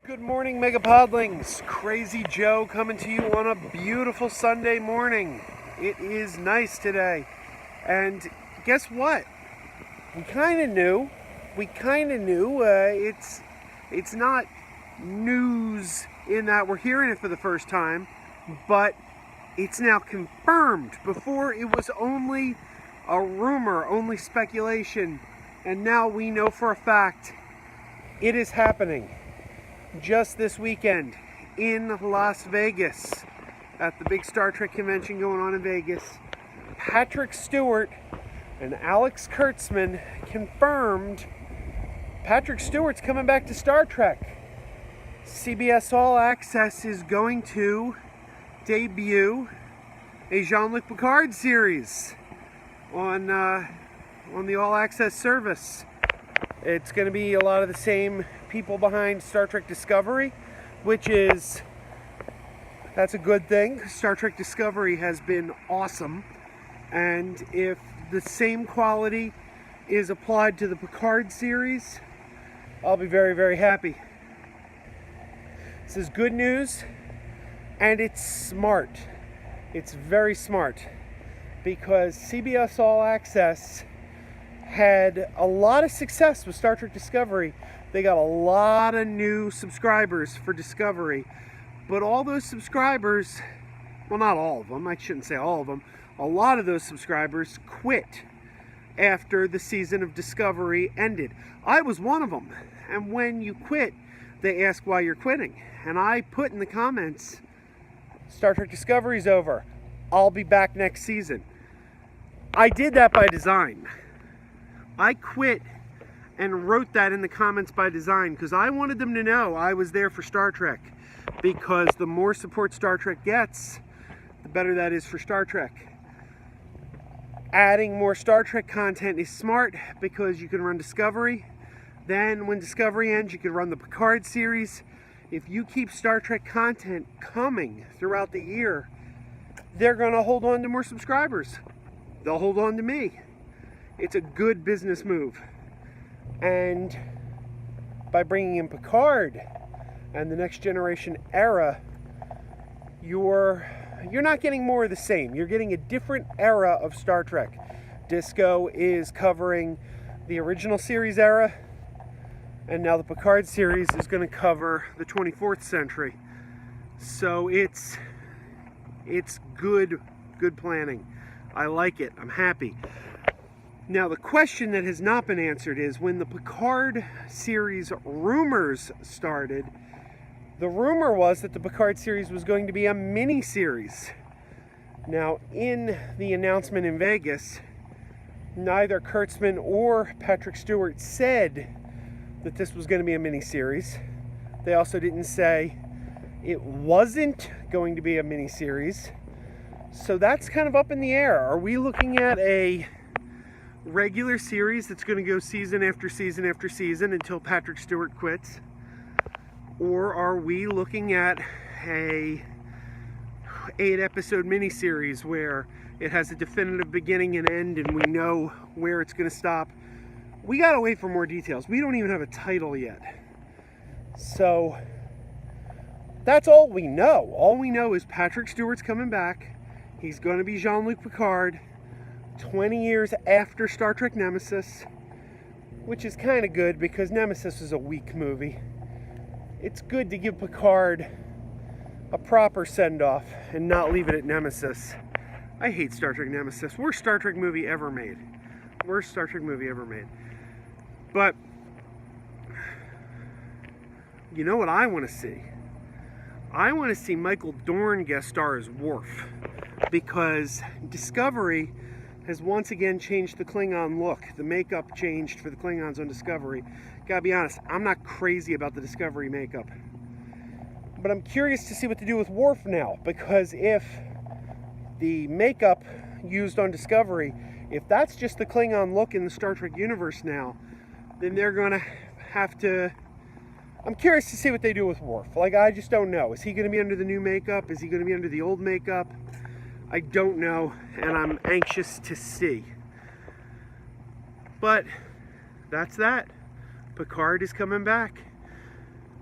Good morning, MegaPodlings. Krazy Joe coming to you on a beautiful Sunday morning. It is nice today. And guess what? We kind of knew. It's not news in that we're hearing it for the first time, but it's now confirmed. Before it was only a rumor, only speculation, and now we know for a fact it is happening. Just this weekend in Las Vegas at the big Star Trek convention going on in Vegas, Patrick Stewart and Alex Kurtzman confirmed Patrick Stewart's coming back to Star Trek. CBS All Access is going to debut a Jean-Luc Picard series on the All Access service. It's going to be a lot of the same people behind Star Trek Discovery, that's a good thing. Star Trek Discovery has been awesome, and if the same quality is applied to the Picard series, I'll be very, very happy. This is good news, and it's smart. It's very smart, because CBS All Access had a lot of success with Star Trek Discovery. They got a lot of new subscribers for Discovery, but all those subscribers, well, not all of them, I shouldn't say all of them, a lot of those subscribers quit after the season of Discovery ended. I was one of them, and when you quit, they ask why you're quitting, and I put in the comments, Star Trek Discovery's over, I'll be back next season. I did that by design. I quit and wrote that in the comments by design because I wanted them to know I was there for Star Trek, because the more support Star Trek gets, the better that is for Star Trek. Adding more Star Trek content is smart because you can run Discovery. Then when Discovery ends, you can run the Picard series. If you keep Star Trek content coming throughout the year, they're going to hold on to more subscribers. They'll hold on to me. It's a good business move. And by bringing in Picard and the Next Generation era, you're not getting more of the same. You're getting a different era of Star Trek. Disco is covering the original series era, and now the Picard series is going to cover the 24th century. So it's good planning. I like it. I'm happy. Now, the question that has not been answered is, when the Picard series rumors started, the rumor was that the Picard series was going to be a mini-series. Now, in the announcement in Vegas, neither Kurtzman or Patrick Stewart said that this was going to be a mini-series. They also didn't say it wasn't going to be a mini-series. So that's kind of up in the air. Are we looking at a regular series that's going to go season after season after season until Patrick Stewart quits? Or are we looking at a 8-episode miniseries where it has a definitive beginning and end and we know where it's going to stop? We got to wait for more details. We don't even have a title yet. So that's all we know. All we know is Patrick Stewart's coming back. He's going to be Jean-Luc Picard 20 years after Star Trek Nemesis, which is kind of good because Nemesis is a weak movie. It's good to give Picard a proper send-off and not leave it at Nemesis. I hate Star Trek Nemesis. Worst Star Trek movie ever made. Worst Star Trek movie ever made. But you know what I want to see? I want to see Michael Dorn guest star as Worf, because Discovery has once again changed the Klingon look. The makeup changed for the Klingons on Discovery. Gotta be honest, I'm not crazy about the Discovery makeup. But I'm curious to see what to do with Worf now, because if the makeup used on Discovery, if that's just the Klingon look in the Star Trek universe now, then they're gonna have to... I'm curious to see what they do with Worf. I just don't know. Is he gonna be under the new makeup? Is he gonna be under the old makeup? I don't know, and I'm anxious to see. But that's that. Picard is coming back.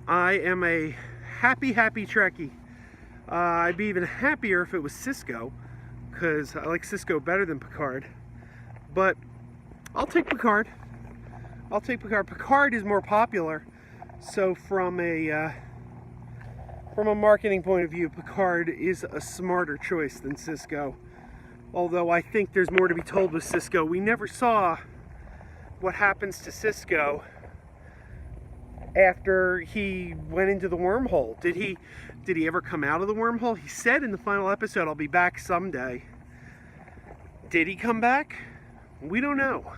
I am a happy Trekkie. I'd be even happier if it was Cisco, because I like Cisco better than Picard. But I'll take Picard. Picard is more popular, so from a marketing point of view, Picard is a smarter choice than Cisco. Although I think there's more to be told with Cisco. We never saw what happens to Cisco after he went into the wormhole. Did he ever come out of the wormhole? He said in the final episode, "I'll be back someday." Did he come back? We don't know.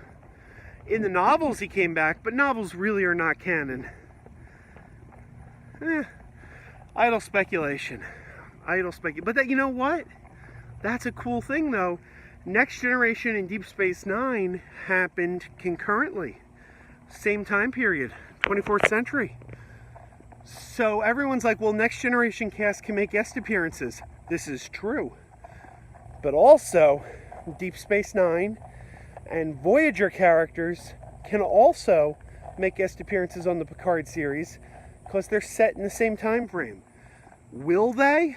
In the novels he came back, but novels really are not canon. Idle speculation. But that, you know what? That's a cool thing though. Next Generation and Deep Space Nine happened concurrently. Same time period. 24th century. So everyone's like, well, Next Generation cast can make guest appearances. This is true. But also, Deep Space Nine and Voyager characters can also make guest appearances on the Picard series because they're set in the same time frame. Will they?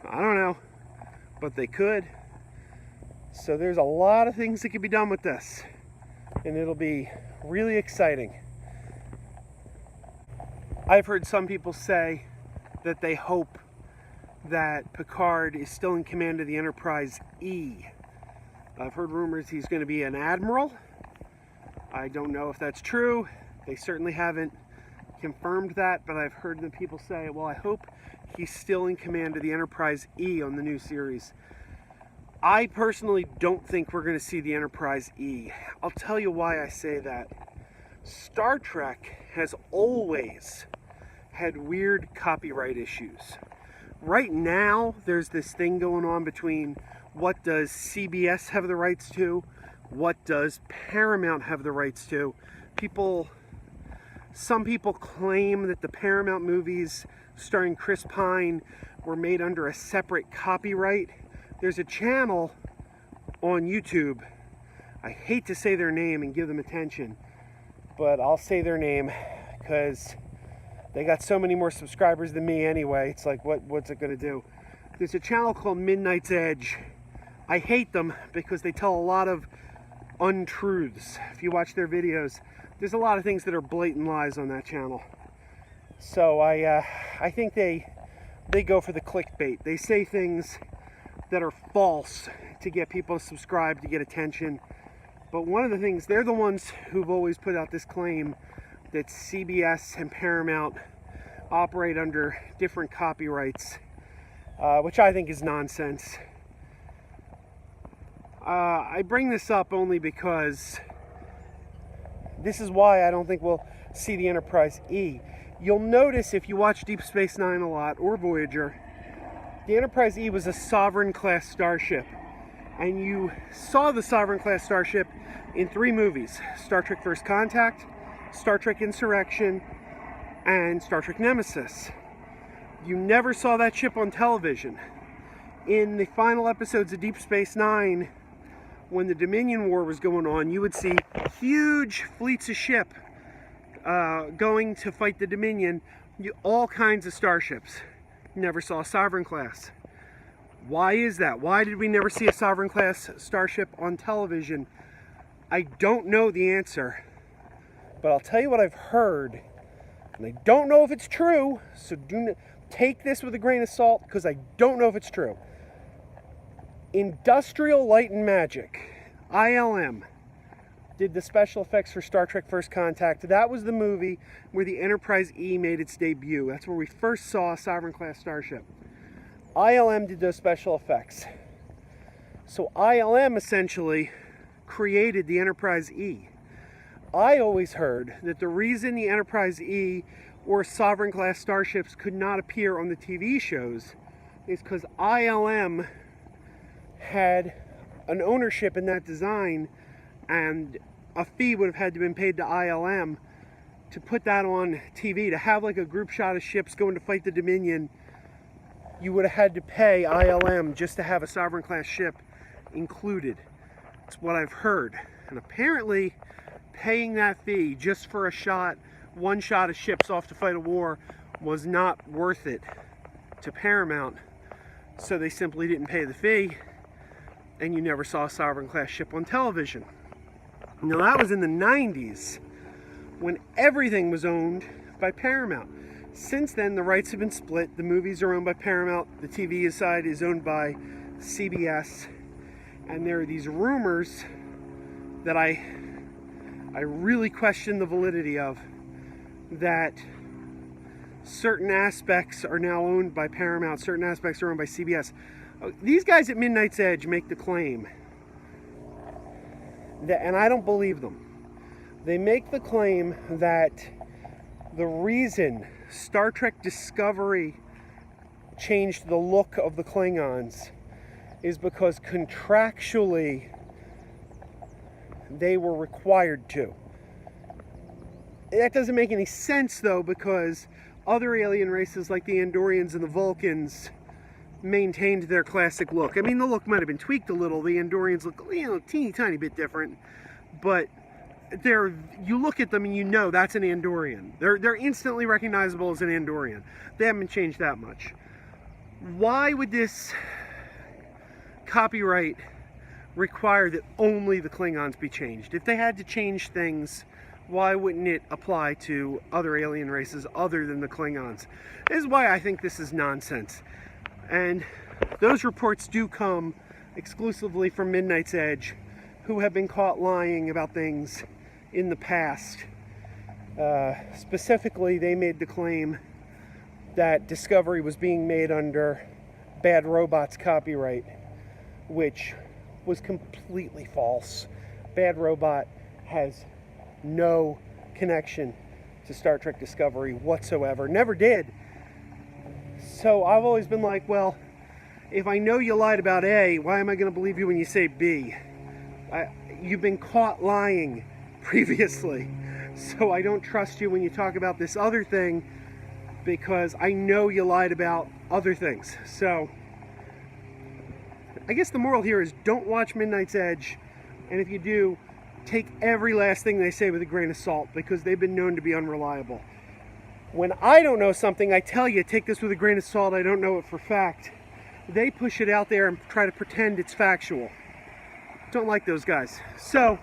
I don't know. But they could. So there's a lot of things that can be done with this. And it'll be really exciting. I've heard some people say that they hope that Picard is still in command of the Enterprise E. I've heard rumors he's going to be an admiral. I don't know if that's true. They certainly haven't confirmed that, but I've heard the people say, well, I hope he's still in command of the Enterprise E on the new series. I personally don't think we're going to see the Enterprise E. I'll tell you why I say that. Star Trek has always had weird copyright issues. Right now, there's this thing going on between what does CBS have the rights to, what does Paramount have the rights to. Some people claim that the Paramount movies starring Chris Pine were made under a separate copyright. There's a channel on YouTube. I hate to say their name and give them attention, but I'll say their name because they got so many more subscribers than me anyway. It's like, what's it going to do? There's a channel called Midnight's Edge. I hate them because they tell a lot of untruths. If you watch their videos, there's a lot of things that are blatant lies on that channel. So I think they go for the clickbait. They say things that are false to get people to subscribe, to get attention. But one of the things, they're the ones who've always put out this claim that CBS and Paramount operate under different copyrights, which I think is nonsense. I bring this up only because this is why I don't think we'll see the Enterprise E. You'll notice if you watch Deep Space Nine a lot, or Voyager, the Enterprise E was a Sovereign-class starship. And you saw the Sovereign-class starship in 3 movies. Star Trek First Contact, Star Trek Insurrection, and Star Trek Nemesis. You never saw that ship on television. In the final episodes of Deep Space Nine, when the Dominion War was going on, you would see huge fleets of ship going to fight the Dominion, all kinds of starships. You never saw a Sovereign class. Why is that? Why did we never see a Sovereign class starship on television? I don't know the answer, but I'll tell you what I've heard, and I don't know if it's true, so take this with a grain of salt, because I don't know if it's true. Industrial Light and Magic, ILM, did the special effects for Star Trek First Contact. That was the movie where the Enterprise E made its debut. That's where we first saw a Sovereign-class starship. ILM did those special effects. So ILM essentially created the Enterprise E. I always heard that the reason the Enterprise E or Sovereign-class starships could not appear on the TV shows is because ILM had an ownership in that design, and a fee would have had to have been paid to ILM to put that on TV. To have like a group shot of ships going to fight the Dominion, you would have had to pay ILM just to have a Sovereign-class ship included. That's what I've heard. And apparently, paying that fee just for a shot, one shot of ships off to fight a war, was not worth it to Paramount, so they simply didn't pay the fee, and you never saw a Sovereign class ship on television. Now that was in the 90s, when everything was owned by Paramount. Since then, the rights have been split. The movies are owned by Paramount, the TV side is owned by CBS, and there are these rumors that I really question the validity of, that certain aspects are now owned by Paramount, certain aspects are owned by CBS. These guys at Midnight's Edge make the claim, that, and I don't believe them, they make the claim that the reason Star Trek Discovery changed the look of the Klingons is because contractually they were required to. That doesn't make any sense though, because other alien races like the Andorians and the Vulcans maintained their classic look. I mean, the look might have been tweaked a little. The Andorians look, a teeny tiny bit different, but you look at them and you know that's an Andorian. They're instantly recognizable as an Andorian. They haven't changed that much. Why would this copyright require that only the Klingons be changed? If they had to change things, why wouldn't it apply to other alien races other than the Klingons? This is why I think this is nonsense. And those reports do come exclusively from Midnight's Edge, who have been caught lying about things in the past. Specifically, they made the claim that Discovery was being made under Bad Robot's copyright, which was completely false. Bad Robot has no connection to Star Trek Discovery whatsoever. Never did. So I've always been like, well, if I know you lied about A, why am I going to believe you when you say B? You've been caught lying previously, so I don't trust you when you talk about this other thing, because I know you lied about other things. So I guess the moral here is don't watch Midnight's Edge, and if you do, take every last thing they say with a grain of salt, because they've been known to be unreliable. When I don't know something, I tell you, take this with a grain of salt, I don't know it for fact. They push it out there and try to pretend it's factual. Don't like those guys. So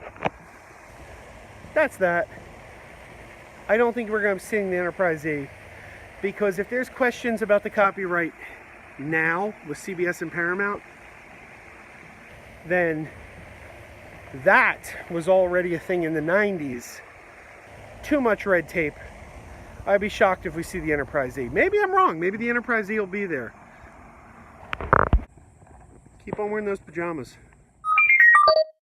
that's that. I don't think we're going to be seeing the Enterprise E, because if there's questions about the copyright now with CBS and Paramount, then that was already a thing in the 90s. Too much red tape. I'd be shocked if we see the Enterprise E. Maybe I'm wrong. Maybe the Enterprise E will be there. Keep on wearing those pajamas.